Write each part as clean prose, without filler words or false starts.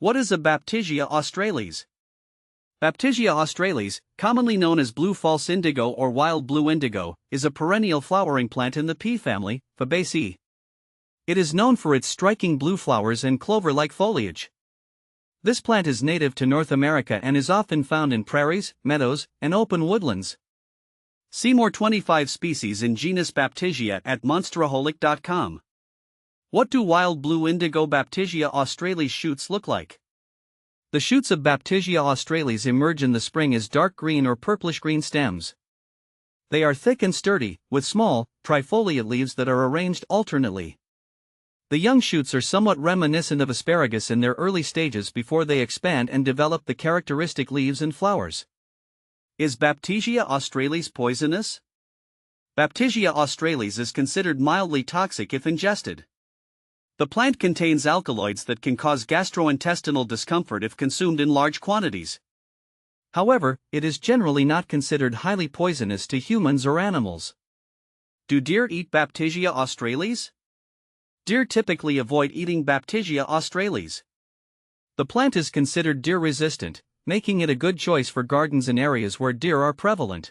What is a Baptisia australis? Baptisia australis, commonly known as blue false indigo or wild blue indigo, is a perennial flowering plant in the pea family, Fabaceae. It is known for its striking blue flowers and clover-like foliage. This plant is native to North America and is often found in prairies, meadows, and open woodlands. See more 25 species in genus Baptisia at monsteraholic.com. What do wild blue indigo Baptisia australis shoots look like? The shoots of Baptisia australis emerge in the spring as dark green or purplish-green stems. They are thick and sturdy, with small, trifoliate leaves that are arranged alternately. The young shoots are somewhat reminiscent of asparagus in their early stages before they expand and develop the characteristic leaves and flowers. Is Baptisia australis poisonous? Baptisia australis is considered mildly toxic if ingested. The plant contains alkaloids that can cause gastrointestinal discomfort if consumed in large quantities. However, it is generally not considered highly poisonous to humans or animals. Do deer eat Baptisia australis? Deer typically avoid eating Baptisia australis. The plant is considered deer-resistant, making it a good choice for gardens in areas where deer are prevalent.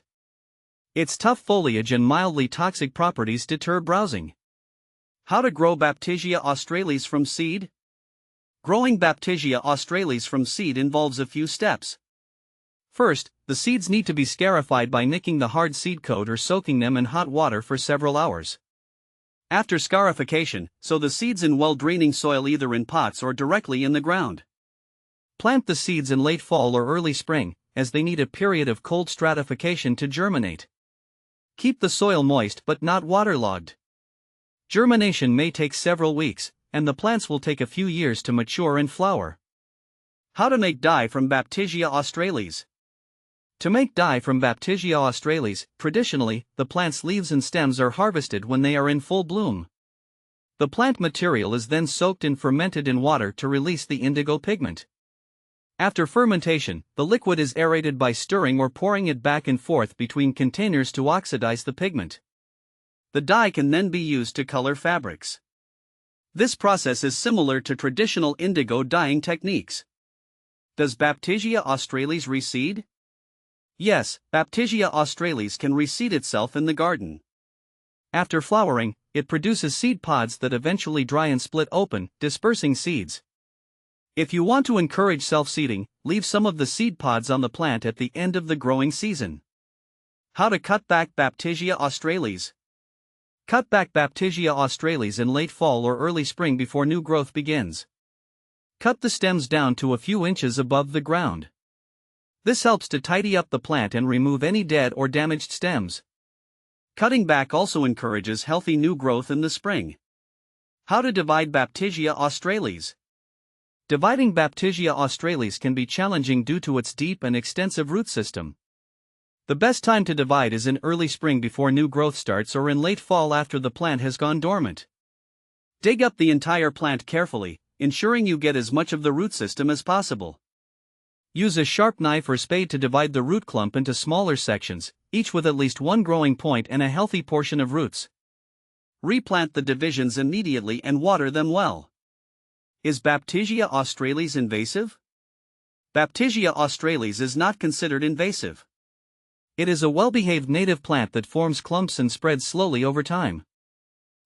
Its tough foliage and mildly toxic properties deter browsing. How to grow Baptisia australis from seed? Growing Baptisia australis from seed involves a few steps. First, the seeds need to be scarified by nicking the hard seed coat or soaking them in hot water for several hours. After scarification, sow the seeds in well-draining soil either in pots or directly in the ground. Plant the seeds in late fall or early spring, as they need a period of cold stratification to germinate. Keep the soil moist but not waterlogged. Germination may take several weeks, and the plants will take a few years to mature and flower. How to make dye from Baptisia australis? To make dye from Baptisia australis, traditionally, the plant's leaves and stems are harvested when they are in full bloom. The plant material is then soaked and fermented in water to release the indigo pigment. After fermentation, the liquid is aerated by stirring or pouring it back and forth between containers to oxidize the pigment. The dye can then be used to color fabrics. This process is similar to traditional indigo dyeing techniques. Does Baptisia australis reseed? Yes, Baptisia australis can reseed itself in the garden. After flowering, it produces seed pods that eventually dry and split open, dispersing seeds. If you want to encourage self-seeding, leave some of the seed pods on the plant at the end of the growing season. How to cut back Baptisia australis? Cut back Baptisia australis in late fall or early spring before new growth begins. Cut the stems down to a few inches above the ground. This helps to tidy up the plant and remove any dead or damaged stems. Cutting back also encourages healthy new growth in the spring. How to divide Baptisia australis? Dividing Baptisia australis can be challenging due to its deep and extensive root system. The best time to divide is in early spring before new growth starts or in late fall after the plant has gone dormant. Dig up the entire plant carefully, ensuring you get as much of the root system as possible. Use a sharp knife or spade to divide the root clump into smaller sections, each with at least one growing point and a healthy portion of roots. Replant the divisions immediately and water them well. Is Baptisia australis invasive? Baptisia australis is not considered invasive. It is a well-behaved native plant that forms clumps and spreads slowly over time.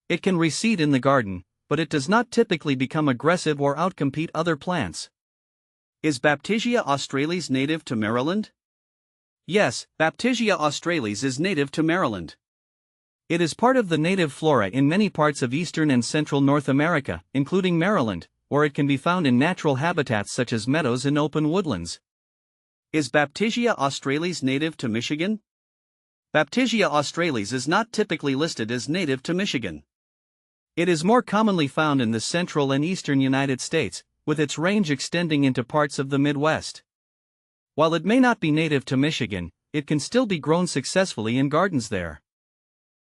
It can reseed in the garden, but it does not typically become aggressive or outcompete other plants. Is Baptisia australis native to Maryland? Yes, Baptisia australis is native to Maryland. It is part of the native flora in many parts of eastern and central North America, including Maryland, where it can be found in natural habitats such as meadows and open woodlands. Is Baptisia australis native to Michigan? Baptisia australis is not typically listed as native to Michigan. It is more commonly found in the central and eastern United States, with its range extending into parts of the Midwest. While it may not be native to Michigan, it can still be grown successfully in gardens there.